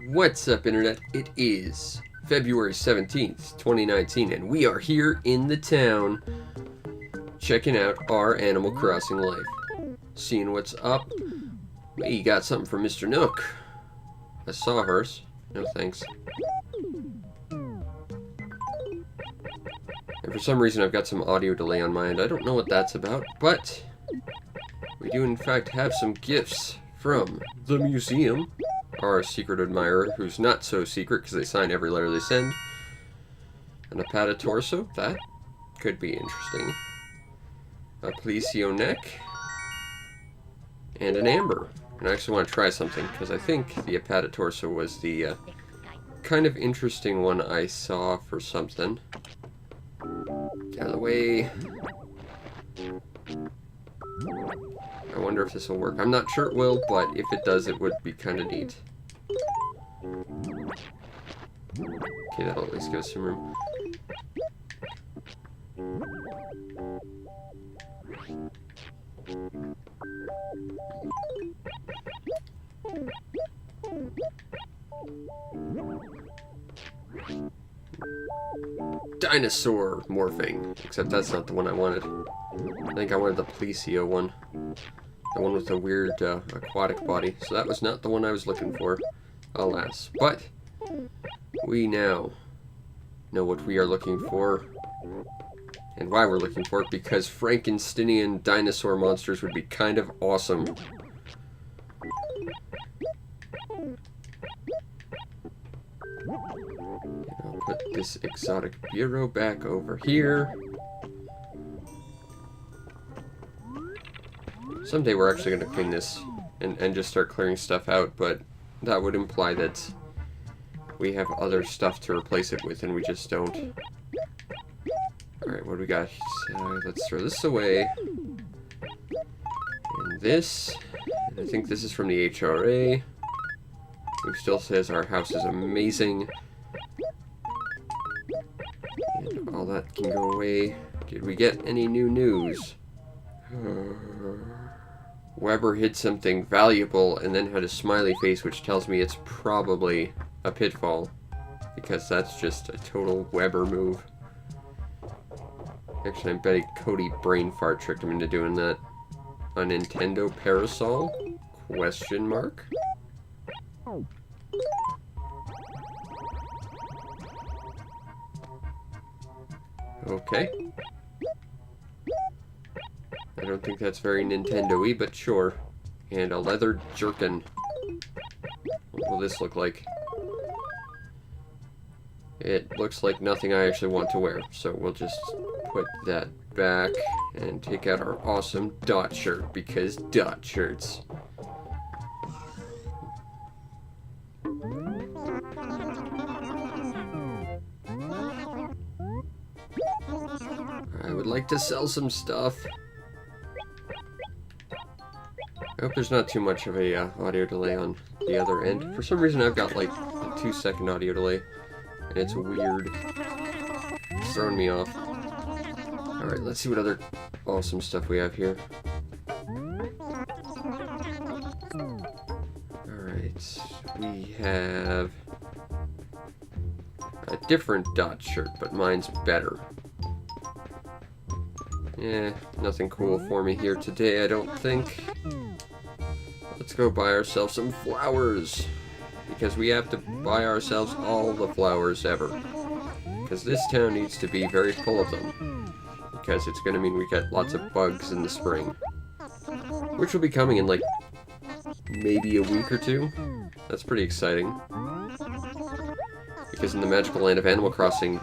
What's up, Internet? It is February 17th, 2019, and we are here in the town checking out our Animal Crossing life. Seeing what's up. We got something from Mr. Nook. I saw hers. No thanks. And for some reason I've got some audio delay on my end. I don't know what that's about, but we do in fact have some gifts from the museum. Our secret admirer, who's not so secret because they sign every letter they send. And a Apatotorso, that could be interesting. A Policio neck. And an amber. And I actually want to try something, because I think the Apatotorso was the kind of interesting one I saw for something. Get out of the way. I wonder if this will work. I'm not sure it will, but if it does, it would be kind of neat. Okay, that'll at least give us some room. Dinosaur morphing. Except that's not the one I wanted. I think I wanted the Policio one. The one with the weird aquatic body. So that was not the one I was looking for. Alas. But we now know what we are looking for. And why we're looking for it. Because Frankensteinian dinosaur monsters would be kind of awesome. And I'll put this exotic bureau back over here. Someday we're actually going to clean this and just start clearing stuff out, but that would imply that we have other stuff to replace it with and we just don't. Alright, what do we got? Let's throw this away. And this. And I think this is from the HRA, who still says our house is amazing. And all that can go away. Did we get any new news? Weber hid something valuable and then had a smiley face, which tells me it's probably a pitfall, because that's just a total Weber move. Actually, I bet Cody brain fart tricked him into doing that. A Nintendo parasol? Question mark? Okay. I don't think that's very Nintendo-y, but sure. And a leather jerkin. What will this look like? It looks like nothing I actually want to wear, so we'll just put that back and take out our awesome Dot shirt, because Dot shirts. I would like to sell some stuff. I hope there's not too much of a audio delay on the other end. For some reason I've got like a 2-second audio delay, and it's weird. It's throwing me off. Alright, let's see what other awesome stuff we have here. Alright, we have a different Dot shirt, but mine's better. Yeah, nothing cool for me here today, I don't think. Let's go buy ourselves some flowers, because we have to buy ourselves all the flowers ever. Because this town needs to be very full of them, because it's going to mean we get lots of bugs in the spring. Which will be coming in like maybe a week or two. That's pretty exciting. Because in the magical land of Animal Crossing,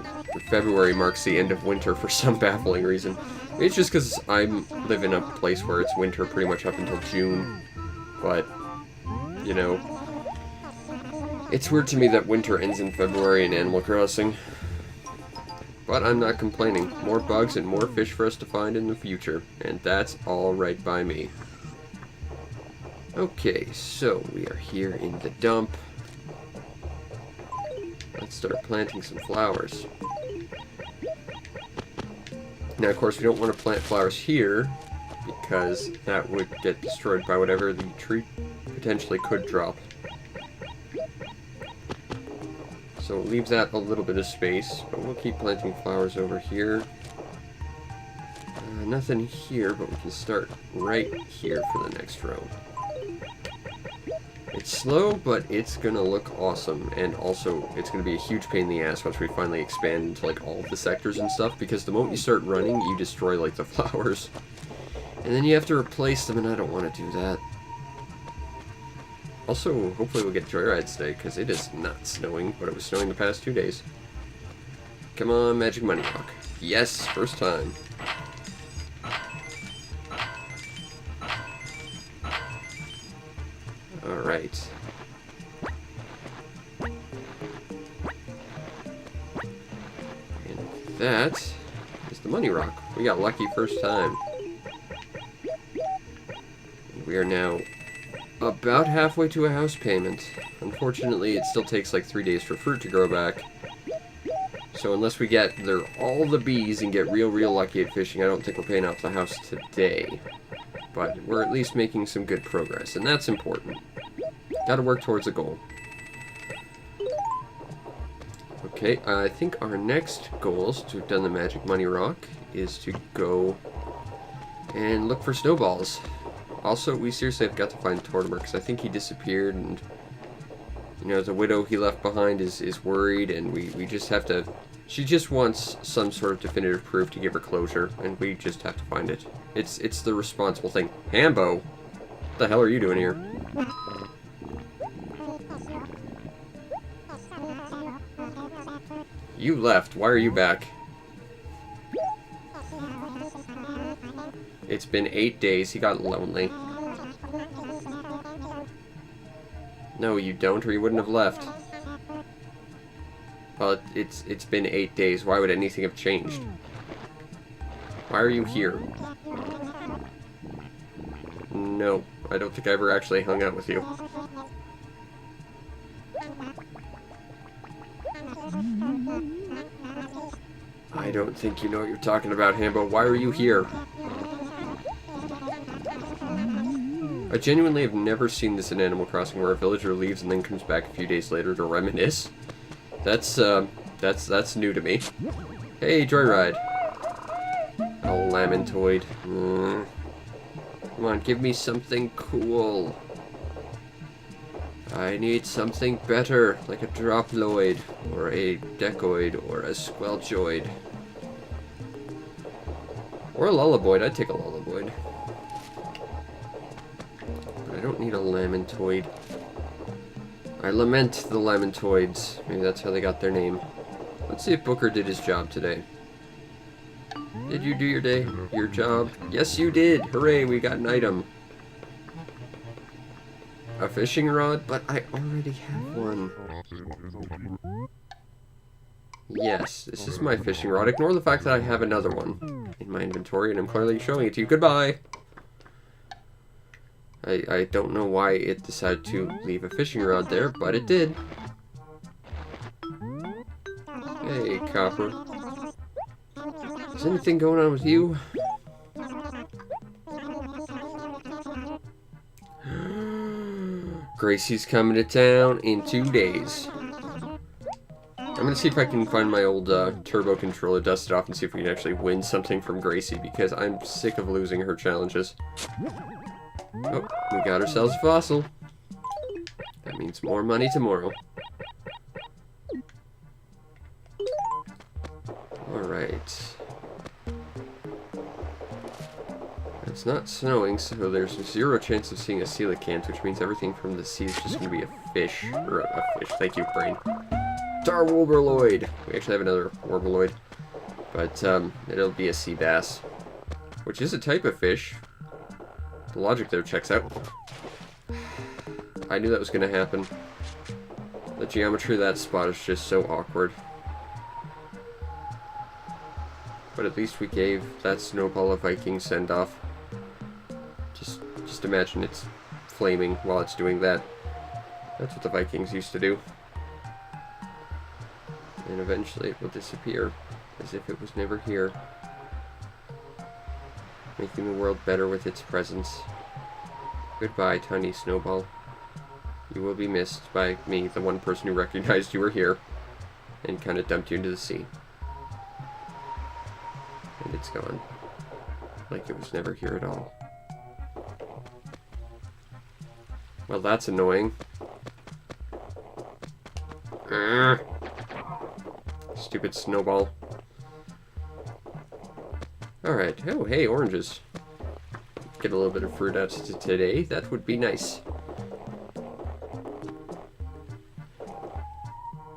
February marks the end of winter for some baffling reason. It's just because I live in a place where it's winter pretty much up until June. But, you know, it's weird to me that winter ends in February in Animal Crossing. But I'm not complaining. More bugs and more fish for us to find in the future. And that's all right by me. Okay, so we are here in the dump. Let's start planting some flowers. Now, of course, we don't want to plant flowers here, because that would get destroyed by whatever the tree potentially could drop. So it leaves that a little bit of space, but we'll keep planting flowers over here. Nothing here, but we can start right here for the next row. It's slow, but it's gonna look awesome, and also it's gonna be a huge pain in the ass once we finally expand into like all of the sectors and stuff, because the moment you start running, you destroy like the flowers. And then you have to replace them, and I don't want to do that. Also, hopefully we'll get joyrides today, because it is not snowing, but it was snowing the past 2 days. Come on, Magic Money Rock. Yes, first time. Alright. And that is the Money Rock. We got lucky first time. And we are now about halfway to a house payment. Unfortunately, it still takes like 3 days for fruit to grow back. So unless we get all the bees and get real lucky at fishing, I don't think we're paying off the house today. But we're at least making some good progress, and that's important. Gotta work towards a goal. Okay, I think our next goal, since we've done the Magic Money Rock, is to go and look for snowballs. Also, we seriously have got to find Tortimer, because I think he disappeared, and, you know, the widow he left behind is worried, and we just have to... She just wants some sort of definitive proof to give her closure, and we just have to find it. It's the responsible thing. Hambo! What the hell are you doing here? You left. Why are you back? It's been 8 days. He got lonely. No, you don't, or you wouldn't have left. Well, it's been 8 days. Why would anything have changed? Why are you here? No, I don't think I ever actually hung out with you. I don't think you know what you're talking about, Hambo. Why are you here? I genuinely have never seen this in Animal Crossing, where a villager leaves and then comes back a few days later to reminisce. That's new to me. Hey, Joyride. Oh, Lamontoid. Come on, give me something cool. I need something better, like a Droploid, or a Decoid, or a Squelchoid. Or a Lullaboid. I'd take a Lullaboid. But I don't need a Lamontoid. I lament the Lamontoids. Maybe that's how they got their name. Let's see if Booker did his job today. Did you do your job? Yes, you did! Hooray, we got an item. A fishing rod? But I already have one. Yes, this is my fishing rod. Ignore the fact that I have another one in my inventory, and I'm clearly showing it to you. Goodbye! I don't know why it decided to leave a fishing rod there, but it did. Hey, Copper. Is anything going on with you? Gracie's coming to town in 2 days. I'm gonna see if I can find my old turbo controller, dust it off, and see if we can actually win something from Gracie, because I'm sick of losing her challenges. Oh, we got ourselves a fossil. That means more money tomorrow. Alright. It's not snowing, so there's 0 chance of seeing a coelacanth, which means everything from the sea is just going to be a fish. Or a fish. Thank you, brain. Tar Warblerloid! We actually have another Warblerloid. But, it'll be a sea bass. Which is a type of fish. The logic there checks out. I knew that was going to happen. The geometry of that spot is just so awkward. But at least we gave that snowball a Viking send-off. Just imagine it's flaming while it's doing that. That's what the Vikings used to do. And eventually it will disappear, as if it was never here. Making the world better with its presence. Goodbye, tiny snowball. You will be missed by me, the one person who recognized you were here. and kind of dumped you into the sea. And it's gone. Like it was never here at all. Well, that's annoying. Stupid snowball. Alright. Oh, hey, oranges. Get a little bit of fruit out today. That would be nice.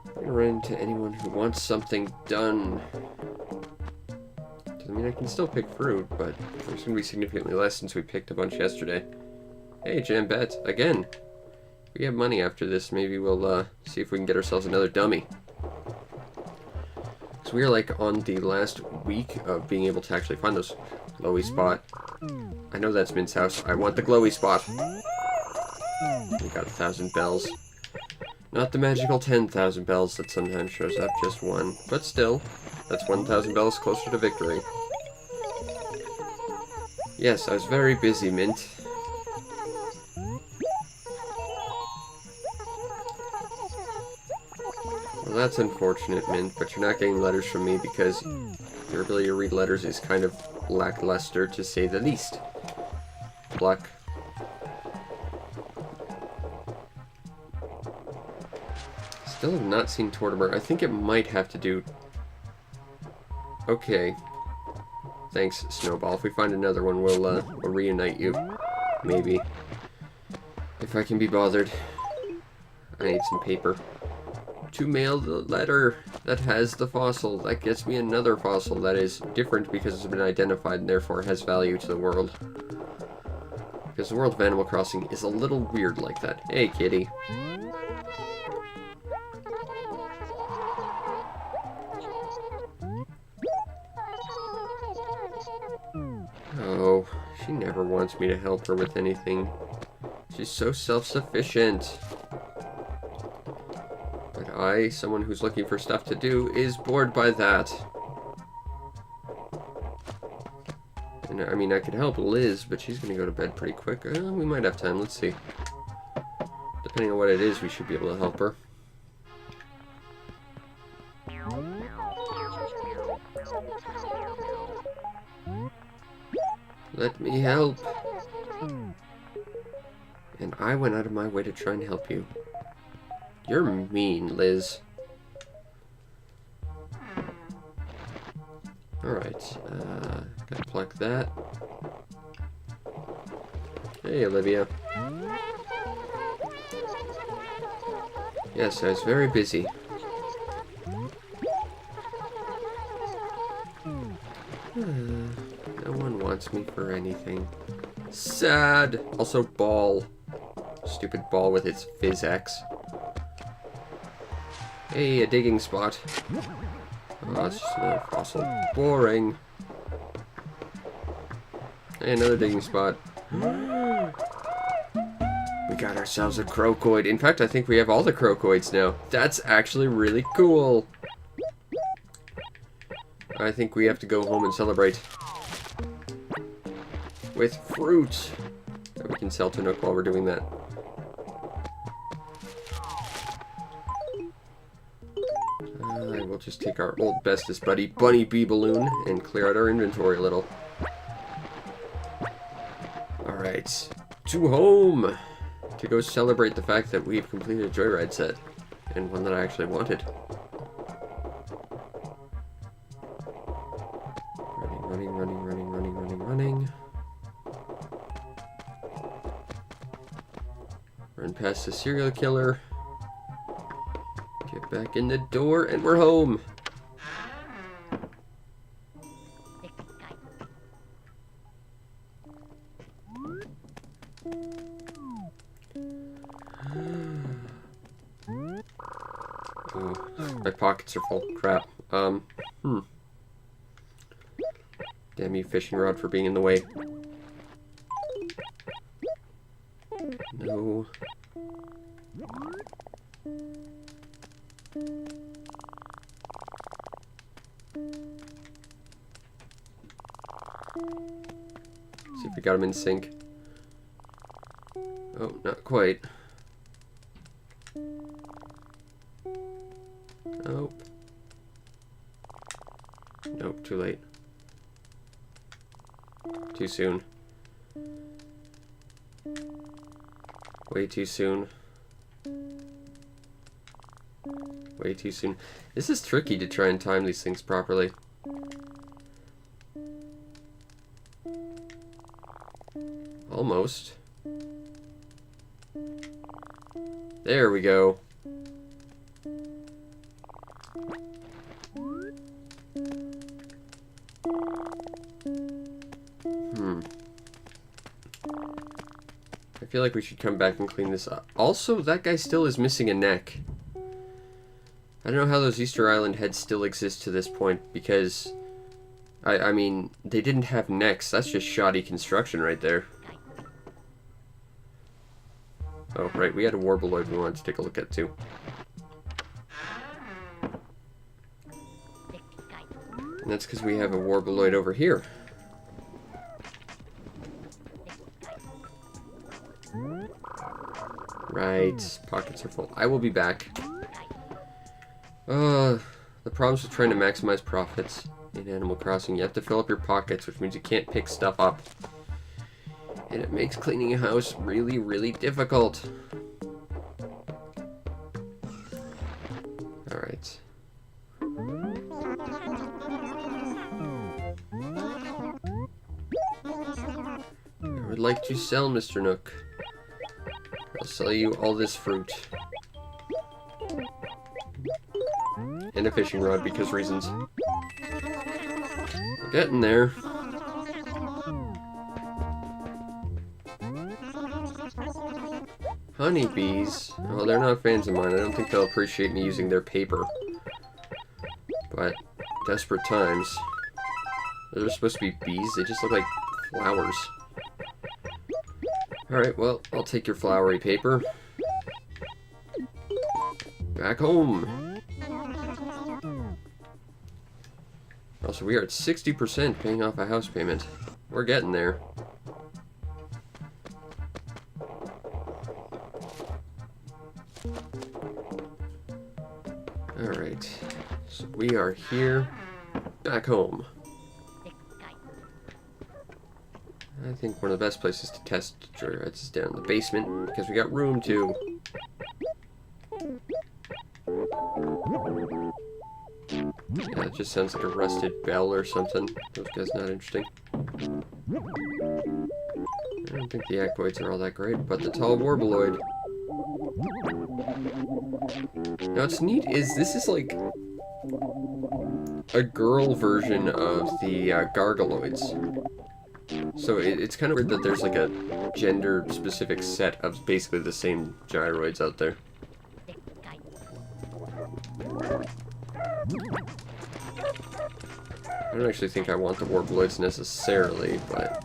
I'm gonna run into anyone who wants something done. I mean, I can still pick fruit, but there's gonna be significantly less since we picked a bunch yesterday. Hey, Jambette, again. If we have money after this, maybe we'll see if we can get ourselves another dummy. So we are like on the last week of being able to actually find those glowy spot. I know that's Mint's house. I want the glowy spot. We got 1,000 bells. Not the magical 10,000 bells that sometimes shows up, just one. But still, that's 1,000 bells closer to victory. Yes, I was very busy, Mint. Well, that's unfortunate, Mint, but you're not getting letters from me because your ability to read letters is kind of lackluster, to say the least. Pluck. Still have not seen Tortimer. I think it might have to do... Okay. Thanks, Snowball. If we find another one, we'll reunite you. Maybe. If I can be bothered. I need some paper. To mail the letter that has the fossil. That gets me another fossil that is different because it's been identified and therefore has value to the world. Because the world of Animal Crossing is a little weird like that. Hey, kitty. Oh, she never wants me to help her with anything. She's so self-sufficient. But I, someone who's looking for stuff to do, is bored by that. And I mean, I could help Liz, but she's gonna go to bed pretty quick. We might have time, let's see. Depending on what it is, we should be able to help her. Let me help. And I went out of my way to try and help you. You're mean, Liz. Alright, gotta pluck that. Hey, Olivia. Yes, I was very busy. No one wants me for anything. Sad! Also, Ball. Stupid Ball with its Fizz-X. Hey, a digging spot. Oh, it's just another fossil. Boring. Hey, another digging spot. We got ourselves a Crocoid. In fact, I think we have all the Crocoids now. That's actually really cool. I think we have to go home and celebrate. With fruit. That we can sell to Nook while we're doing that. We'll just take our old bestest buddy, Bunny Bee Balloon, and clear out our inventory a little. Alright. To home! To go celebrate the fact that we've completed a Joyride set. And one that I actually wanted. Running. Run past the serial killer. Get back in the door, and we're home. Oh, my pockets are full. Crap. Damn you, fishing rod, for being in the way. No. See if we got him in sync. Oh, not quite. Nope. Nope, too late. Too soon. Way too soon. Way too soon. This is tricky to try and time these things properly. Almost. There we go. I feel like we should come back and clean this up. Also, that guy still is missing a neck. I don't know how those Easter Island heads still exist to this point, because I mean, they didn't have necks. That's just shoddy construction right there. Oh, right, we had a Warbleoid we wanted to take a look at, too. And that's because we have a Warbleoid over here. Right, pockets are full. I will be back. The problems with trying to maximize profits in Animal Crossing, you have to fill up your pockets, which means you can't pick stuff up. And it makes cleaning a house really, really difficult. Alright. I would like to sell, Mr. Nook. I'll sell you all this fruit. And a fishing rod, because reasons. We're getting there. Honeybees? Oh, they're not fans of mine. I don't think they'll appreciate me using their paper. But, desperate times. They're supposed to be bees? They just look like flowers. Alright, well, I'll take your flowery paper. Back home. Also, we are at 60% paying off a house payment. We're getting there. Alright, so we are here, back home. I think one of the best places to test joyrides is down in the basement, because we got room to. Yeah, it just sounds like a rusted bell or something. Those guys not interesting. I don't think the Actoids are all that great, but the tall Warbleoid. Now what's neat is this is like a girl version of the Gargaloids. So it's kind of weird that there's like a gender-specific set of basically the same gyroids out there. I don't actually think I want the Warbleoids necessarily, but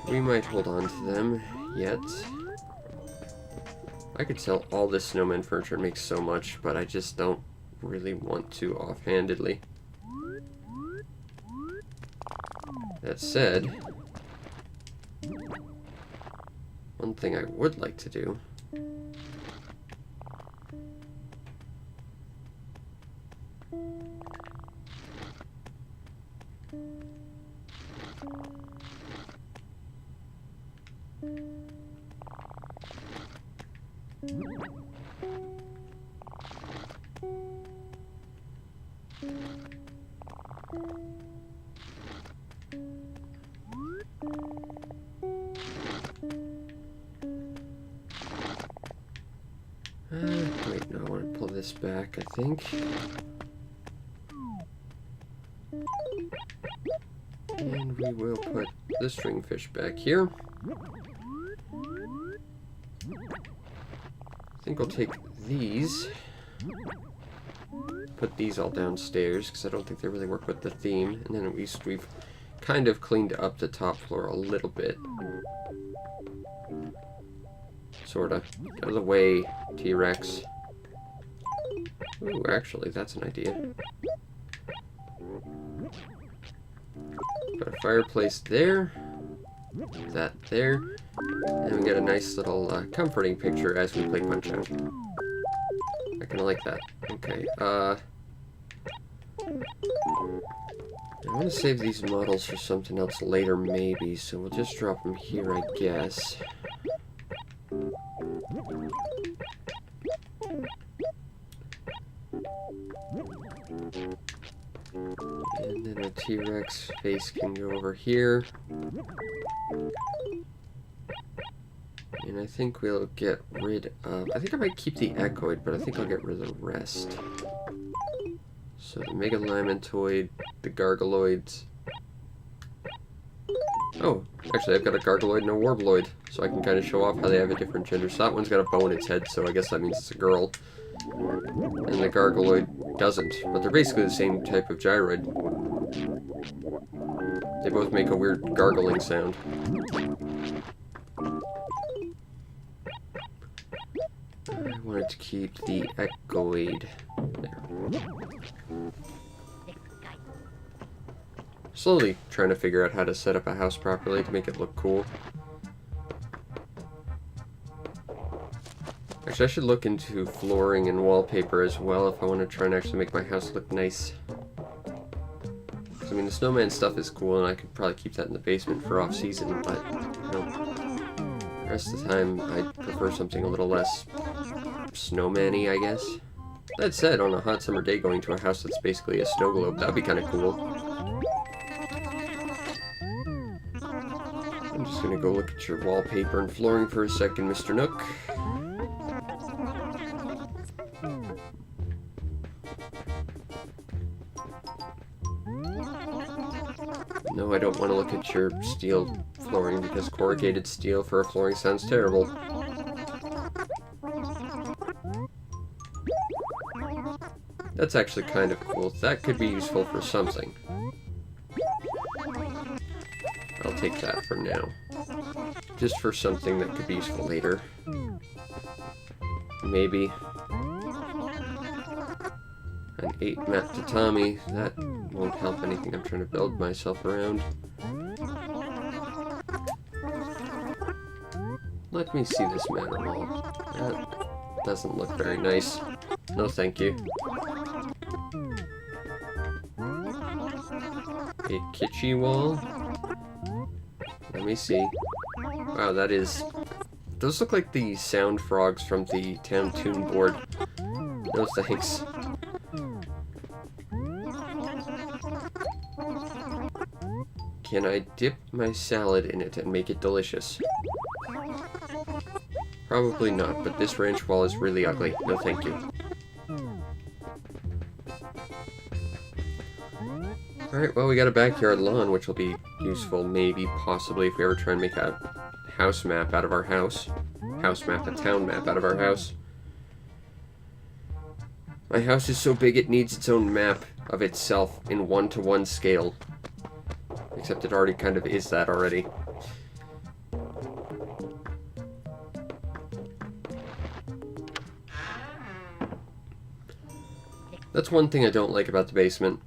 we might hold on to them yet. I could sell all this snowman furniture and make so much, but I just don't really want to offhandedly. That said, one thing I would like to do wait, no, I want to pull this back, I think. And we will put the stringfish back here. I think I'll take these, put these all downstairs, because I don't think they really work with the theme, and then at least we've kind of cleaned up the top floor a little bit. Sorta. Get out of the way, T-Rex. Ooh, actually, that's an idea. Put a fireplace there. That there. And we get a nice little comforting picture as we play Punch-Out. I kinda like that. Okay, I want to save these models for something else later, maybe, so we'll just drop them here, I guess. And then our T-Rex face can go over here. And I think we'll get rid of... I think I might keep the Echoid, but I think I'll get rid of the rest. So the Megalimantoid, the Gargaloids... Oh, actually I've got a Gargaloid and a Warbloid, so I can kind of show off how they have a different gender. So that one's got a bow in its head, so I guess that means it's a girl. And the Gargaloid doesn't, but they're basically the same type of gyroid. They both make a weird gargling sound. I wanted to keep the Echoid. There. Slowly trying to figure out how to set up a house properly to make it look cool. Actually, I should look into flooring and wallpaper as well if I want to try and actually make my house look nice. I mean, the snowman stuff is cool, and I could probably keep that in the basement for off-season, but, you know, the rest of the time, I'd prefer something a little less snowman-y, I guess. That said, on a hot summer day, going to a house that's basically a snow globe, that'd be kind of cool. I'm just gonna go look at your wallpaper and flooring for a second, Mr. Nook. No, I don't want to look at your steel flooring because corrugated steel for a flooring sounds terrible. That's actually kind of cool. That could be useful for something. I'll take that for now. Just for something that could be useful later. Maybe. An 8-map tatami. That won't help anything I'm trying to build myself around. Let me see this manor wall. That doesn't look very nice. No thank you. A kitschy wall. Let me see. Wow, that is... Those look like the sound frogs from the Town Tune board. No thanks. Can I dip my salad in it and make it delicious? Probably not, but this ranch wall is really ugly. No thank you. Alright, well, we got a backyard lawn, which will be useful, maybe, possibly, if we ever try and make a house map out of our house. House map, a town map out of our house. My house is so big it needs its own map of itself in 1-to-1 scale. Except it already kind of is that already. That's one thing I don't like about the basement.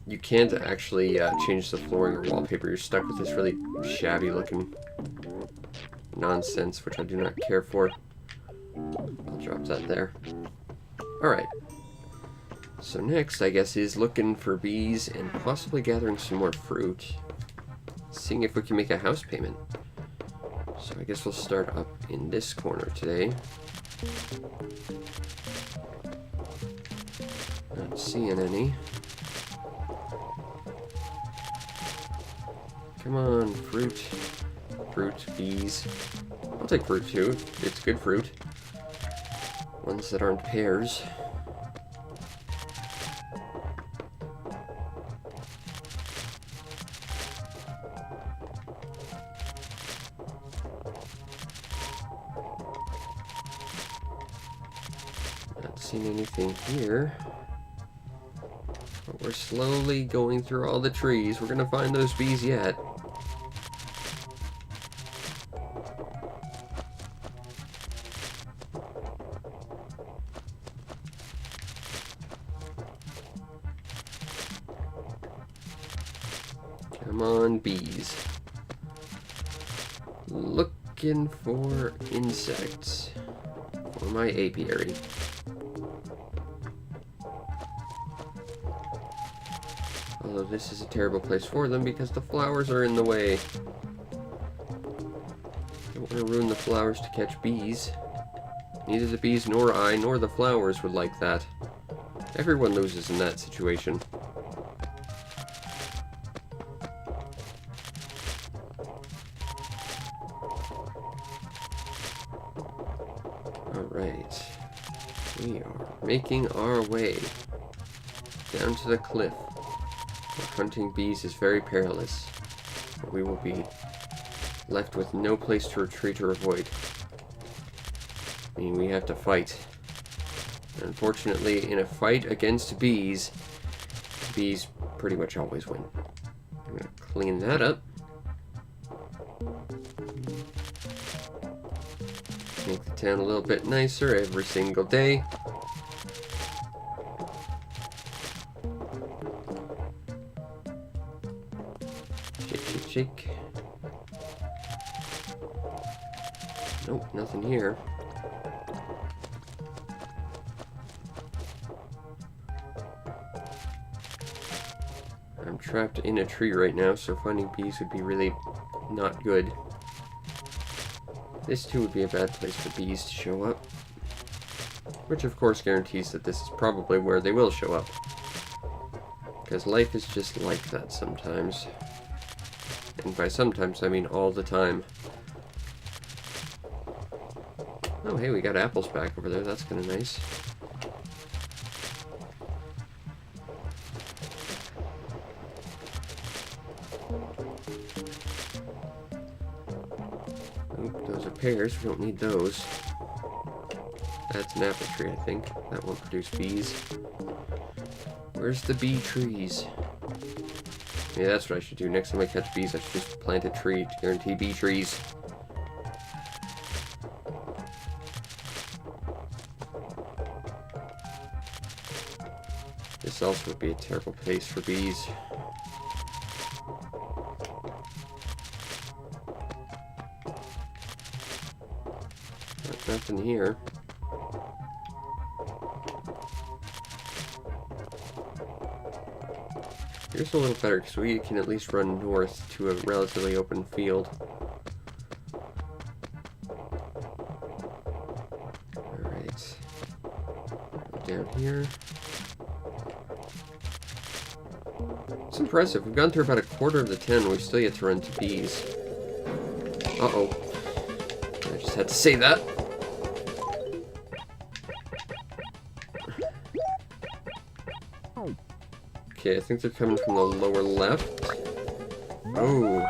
You can't actually change the flooring or wallpaper. You're stuck with this really shabby looking nonsense, which I do not care for. I'll drop that there. Alright. So next, I guess, is looking for bees and possibly gathering some more fruit. Seeing if we can make a house payment. So I guess we'll start up in this corner today. Not seeing any. Come on, fruit. Fruit, bees. I'll take fruit too. It's good fruit. Ones that aren't pears. Not seeing anything here. But we're slowly going through all the trees. We're gonna find those bees yet. Come on, bees. Looking for insects for my apiary. Although this is a terrible place for them because the flowers are in the way. Don't want to ruin the flowers to catch bees. Neither the bees nor I nor the flowers would like that. Everyone loses in that situation. Alright. We are making our way down to the cliff. Where hunting bees is very perilous. We will be left with no place to retreat or avoid. I mean, we have to fight. Unfortunately, in a fight against bees, bees pretty much always win. I'm gonna clean that up. Make the town a little bit nicer every single day. Shake, shake, shake. Nope, nothing here. I'm trapped in a tree right now, so finding bees would be really not good. This too would be a bad place for bees to show up. Which of course guarantees that this is probably where they will show up. Because life is just like that sometimes. And by sometimes I mean all the time. Oh hey, we got apples back over there, that's kinda nice. Those are pears, we don't need those. That's an apple tree, I think. That won't produce bees. Where's the bee trees? Yeah, that's what I should do. Next time I catch bees, I should just plant a tree to guarantee bee trees. This also would be a terrible place for bees. Nothing here. Here's a little better because we can at least run north to a relatively open field. Alright. Down here. It's impressive. We've gone through about a quarter of the town and we've still yet to run to bees. Uh-oh. I just had to say that. Okay, I think they're coming from the lower left. Oh.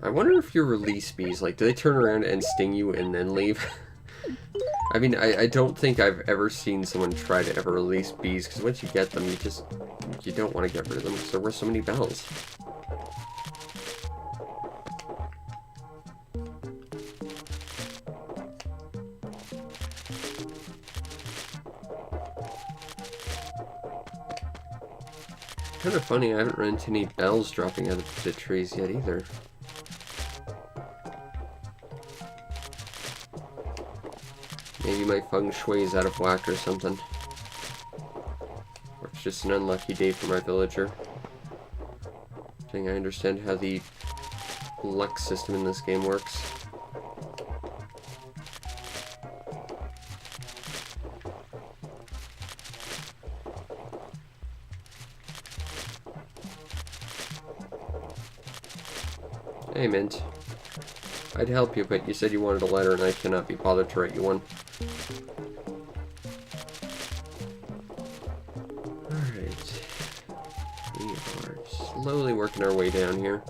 I wonder if you release bees, like, do they turn around and sting you and then leave? I mean, I don't think I've ever seen someone try to ever release bees, because once you get them, you don't want to get rid of them, because they're worth so many bells. Kind of funny, I haven't run into any bells dropping out of the trees yet either. Maybe my feng shui is out of whack or something. Or it's just an unlucky day for my villager. I think I understand how the luck system in this game works. Hey, Mint. I'd help you, but you said you wanted a letter, and I cannot be bothered to write you one. Alright. We are slowly working our way down here.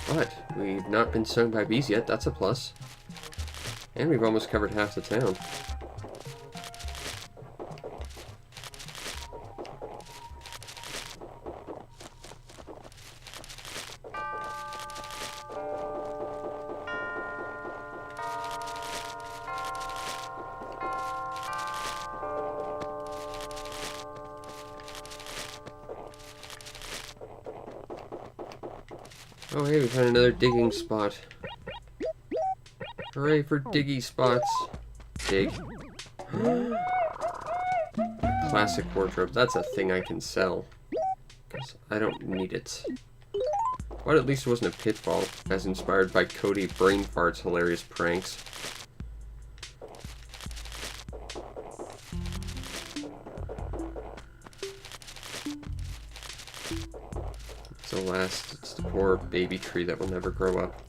But we've not been stung by bees yet, that's a plus. And we've almost covered half the town. Oh, hey, we found another digging spot. Hooray for diggy spots. Dig. Classic wardrobe. That's a thing I can sell. Because I don't need it. But at least it wasn't a pitfall, as inspired by Cody Brainfart's hilarious pranks. So last, it's the poor baby tree that will never grow up.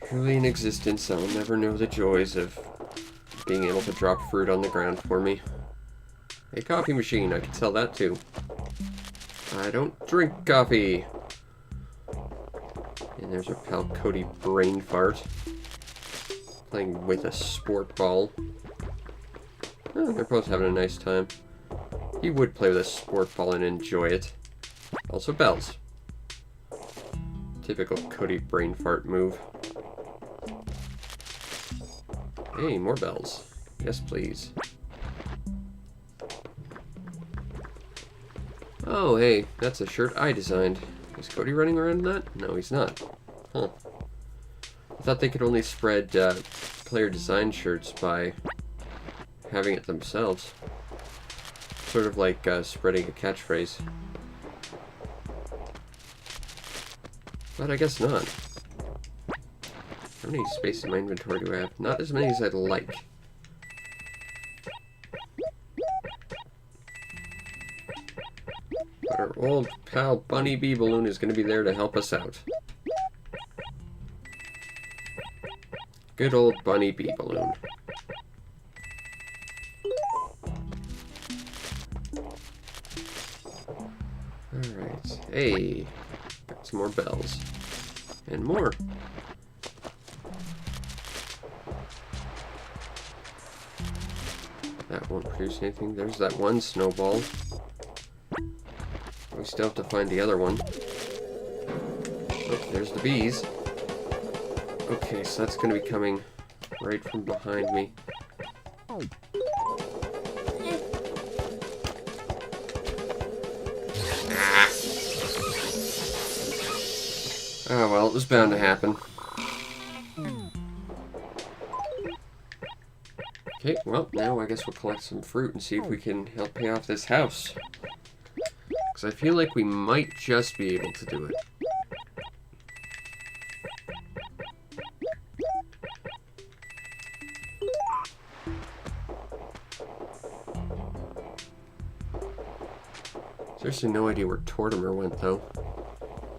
Truly in existence, I will never know the joys of being able to drop fruit on the ground for me. A coffee machine, I could sell that too. I don't drink coffee. And there's our pal Cody Brainfart. Playing with a sport ball. Oh, they're both having a nice time. He would play with a sport ball and enjoy it. Also bells. Typical Cody Brainfart move. Hey, more bells. Yes, please. Oh, hey, that's a shirt I designed. Is Cody running around in that? No, he's not. Huh. I thought they could only spread player design shirts by having it themselves. Sort of like spreading a catchphrase. But I guess not. How many space in my inventory do I have? Not as many as I'd like. But our old pal Bunny Bee Balloon is going to be there to help us out. Good old Bunny Bee Balloon. Alright. Hey! Got some more bells. And more. That won't produce anything. There's that one snowball. We still have to find the other one. Oh, there's the bees. Okay, so that's going to be coming right from behind me. Oh, well, it was bound to happen. Okay, well, now I guess we'll collect some fruit and see if we can help pay off this house. Because I feel like we might just be able to do it. Seriously, no idea where Tortimer went, though.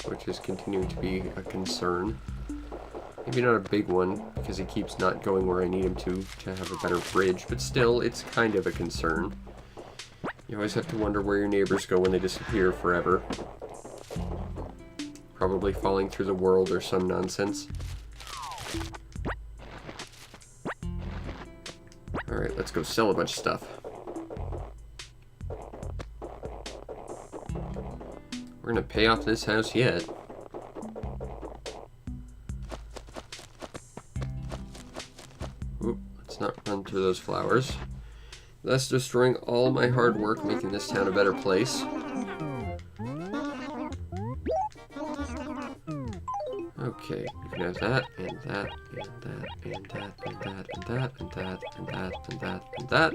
Which is continuing to be a concern. Maybe not a big one, because he keeps not going where I need him to have a better bridge, but still, it's kind of a concern. You always have to wonder where your neighbors go when they disappear forever. Probably falling through the world or some nonsense. Alright, let's go sell a bunch of stuff. We're gonna pay off this house yet. Oop, let's not run through those flowers. Thus destroying all my hard work making this town a better place. Okay, you can have that, and that, and that, and that, and that, and that, and that, and that, and that, and that.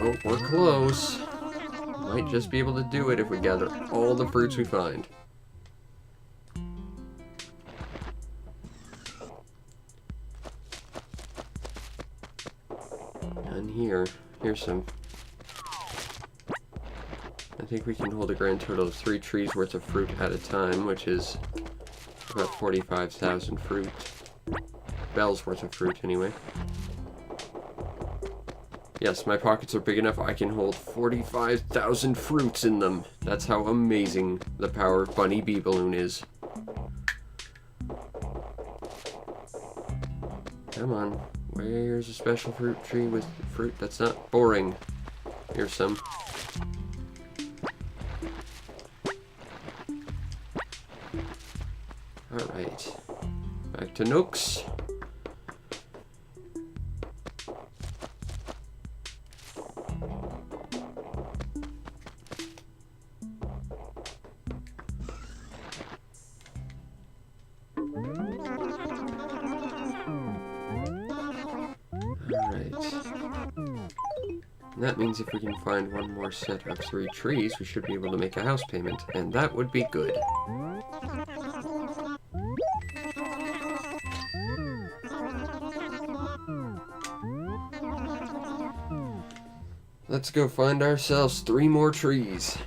Oh, we're close. Might just be able to do it if we gather all the fruits we find. None here. Here's some. I think we can hold a grand total of 3 trees worth of fruit at a time, which is about 45,000 fruit. Bells worth of fruit, anyway. Yes, my pockets are big enough I can hold 45,000 fruits in them. That's how amazing the power of Bunny Bee Balloon is. Come on. Where's a special fruit tree with fruit that's not boring? Here's some. Alright. Back to Nooks. And that means if we can find one more set of 3 trees, we should be able to make a house payment, and that would be good. Let's go find ourselves 3 more trees.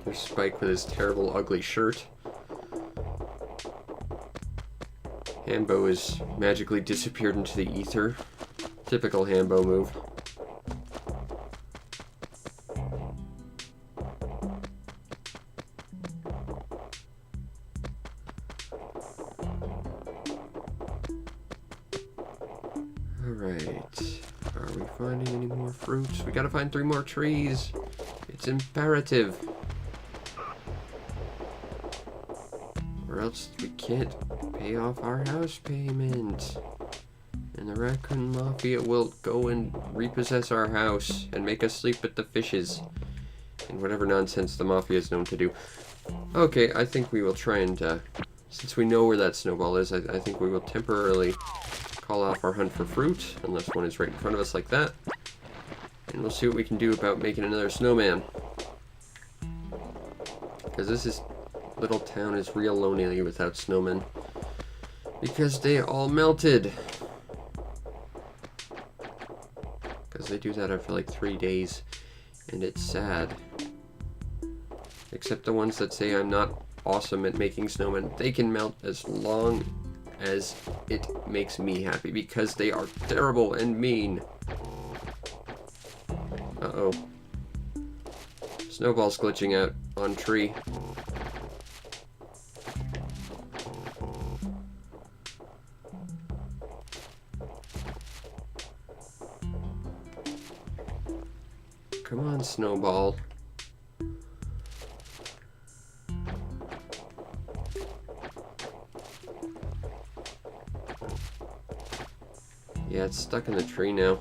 There's Spike with his terrible, ugly shirt. Hambo has magically disappeared into the ether. Typical Hambo move. Alright. Are we finding any more fruits? We gotta find 3 more trees. It's imperative. Or else we can't pay off our house payment. And the Raccoon Mafia will go and repossess our house and make us sleep with the fishes. And whatever nonsense the Mafia is known to do. Okay, I think we will try and, since we know where that snowball is, I think we will temporarily call off our hunt for fruit, unless one is right in front of us like that. And we'll see what we can do about making another snowman. Because this little town is real lonely without snowmen. Because they all melted. Because they do that after like 3 days. And it's sad. Except the ones that say I'm not awesome at making snowmen. They can melt as long as it makes me happy. Because they are terrible and mean. Uh-oh. Snowball's glitching out on tree. Come on, Snowball. Yeah, it's stuck in the tree now.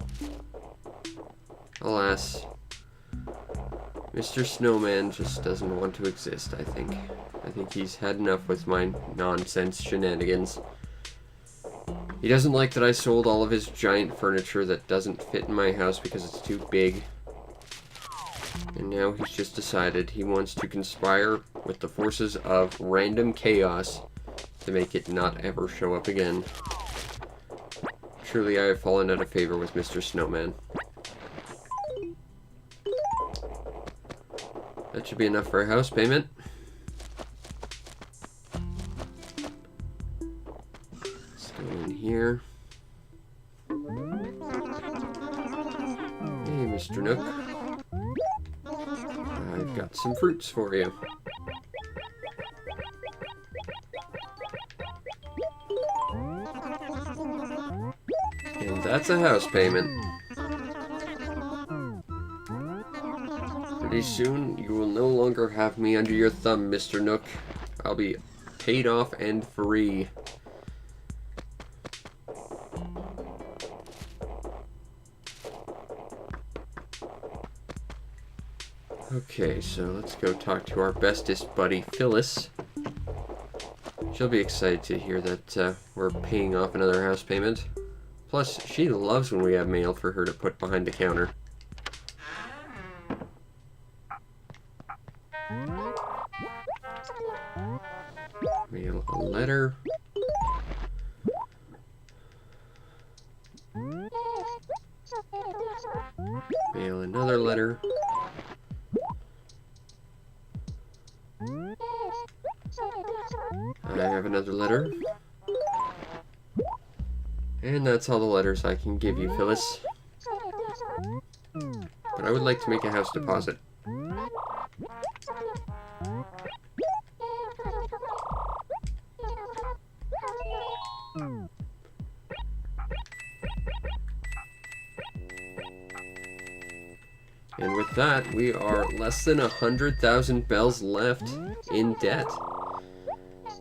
Alas. Mr. Snowman just doesn't want to exist, I think. I think he's had enough with my nonsense shenanigans. He doesn't like that I sold all of his giant furniture that doesn't fit in my house because it's too big. And now he's just decided he wants to conspire with the forces of random chaos to make it not ever show up again. Truly, I have fallen out of favor with Mr. Snowman. That should be enough for a house payment. Let's go in here. Hey, Mr. Nook. I've got some fruits for you. And that's a house payment. Pretty soon, you will no longer have me under your thumb, Mr. Nook. I'll be paid off and free. Okay, so let's go talk to our bestest buddy, Phyllis. She'll be excited to hear that we're paying off another house payment. Plus, she loves when we have mail for her to put behind the counter. Mail a letter. Mail another letter. I have another letter. And that's all the letters I can give you, Phyllis. But I would like to make a house deposit. And with that, we are less than 100,000 bells left in debt.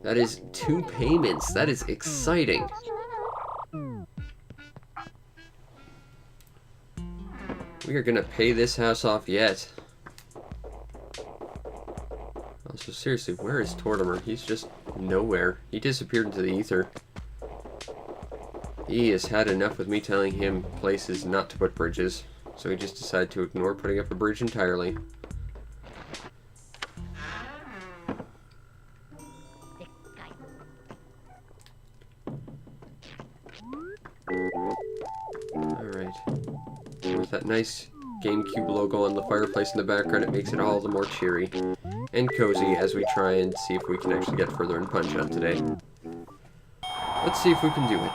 That is 2 payments. That is exciting. We are gonna pay this house off yet. Also, seriously, where is Tortimer? He's just nowhere. He disappeared into the ether. He has had enough with me telling him places not to put bridges, so he just decided to ignore putting up a bridge entirely. Alright. With that nice GameCube logo on the fireplace in the background, it makes it all the more cheery and cozy as we try and see if we can actually get further in Punch-Out today. Let's see if we can do it.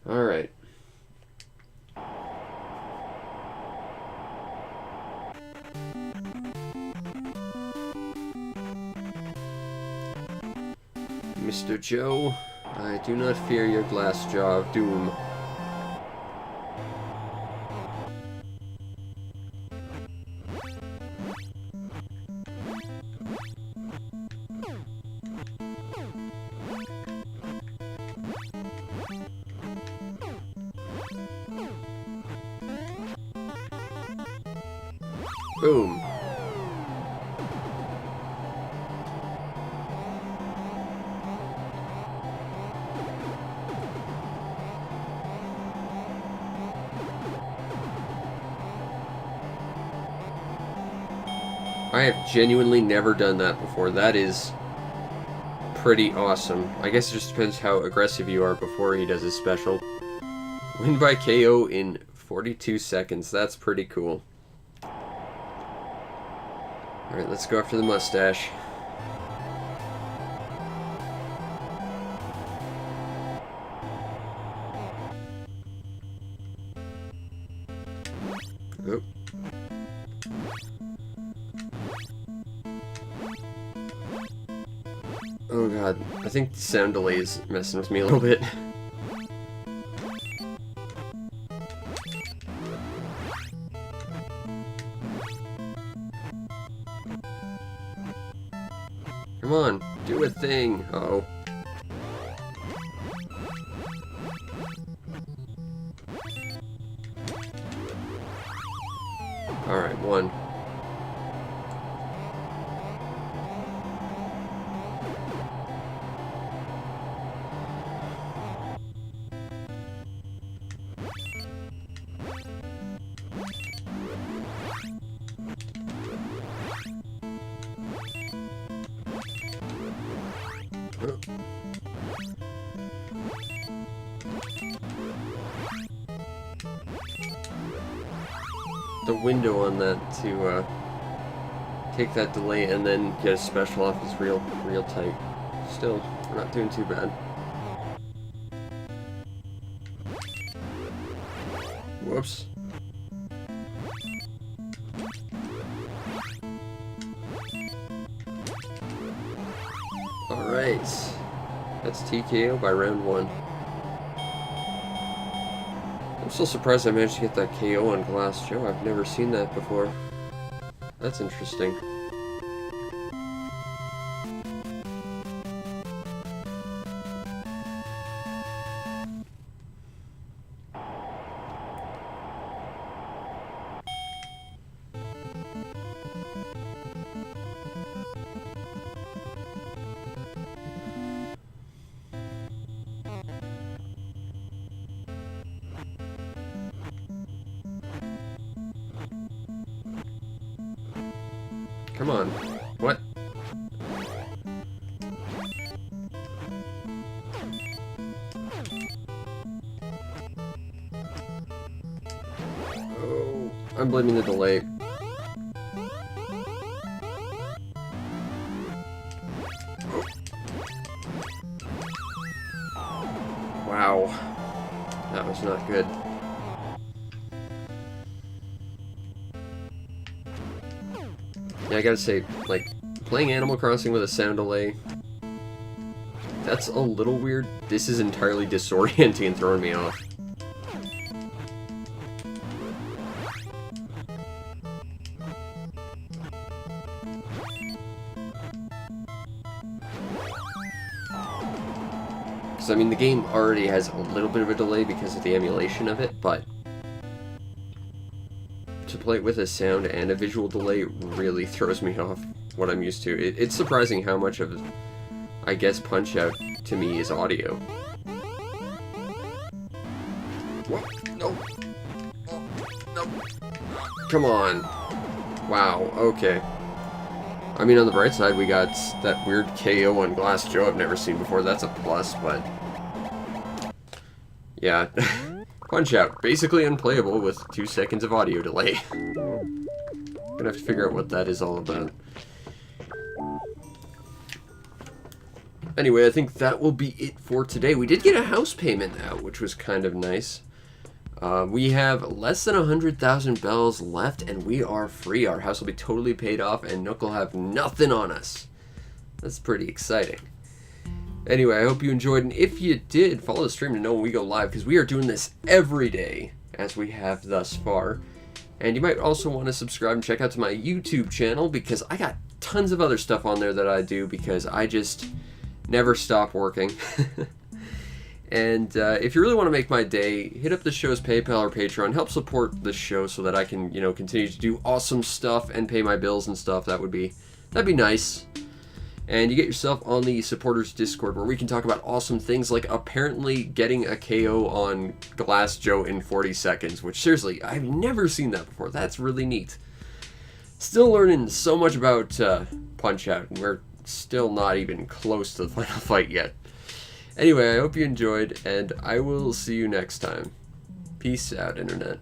Alright. Mr. Joe, I do not fear your glass jaw of doom. Boom. I have genuinely never done that before. That is pretty awesome. I guess it just depends how aggressive you are before he does his special. Win by KO in 42 seconds. That's pretty cool. Alright, let's go after the mustache. Oh. Oh god, I think the sound delay is messing with me a little bit. Come on, do a thing. Uh-oh. Alright, one. The window on that to take that delay and then get a special off is real tight. Still, we're not doing too bad. Whoops. Alright. That's TKO by round 1. I'm still surprised I managed to get that KO on Glass Joe. I've never seen that before. That's interesting. Come on. What? Oh, I'm blaming the delay. Wow. That was not good. Yeah, I gotta say, like, playing Animal Crossing with a sound delay, that's a little weird. This is entirely disorienting and throwing me off. Because because I mean the game already has a little bit of a delay because of the emulation of it, but to play it with a sound and a visual delay really throws me off what I'm used to. It's surprising how much of, I guess, Punch-Out to me is audio. What? No. Oh, no. Come on. Wow, okay. I mean, on the bright side, we got that weird KO on Glass Joe I've never seen before. That's a plus, but yeah. Punch-Out, basically unplayable with 2 seconds of audio delay. Gonna have to figure out what that is all about. Anyway, I think that will be it for today. We did get a house payment out, which was kind of nice. We have less than 100,000 bells left, and we are free. Our house will be totally paid off, and Nook will have nothing on us. That's pretty exciting. Anyway, I hope you enjoyed, and if you did, follow the stream to know when we go live, because we are doing this every day, as we have thus far. And you might also want to subscribe and check out to my YouTube channel, because I got tons of other stuff on there that I do, because I just never stop working. And if you really want to make my day, hit up the show's PayPal or Patreon. Help support the show so that I can, you know, continue to do awesome stuff and pay my bills and stuff. That'd be nice. And you get yourself on the supporters Discord where we can talk about awesome things like apparently getting a KO on Glass Joe in 40 seconds, which seriously, I've never seen that before. That's really neat. Still learning so much about Punch-Out, and we're still not even close to the final fight yet. Anyway, I hope you enjoyed, and I will see you next time. Peace out, Internet.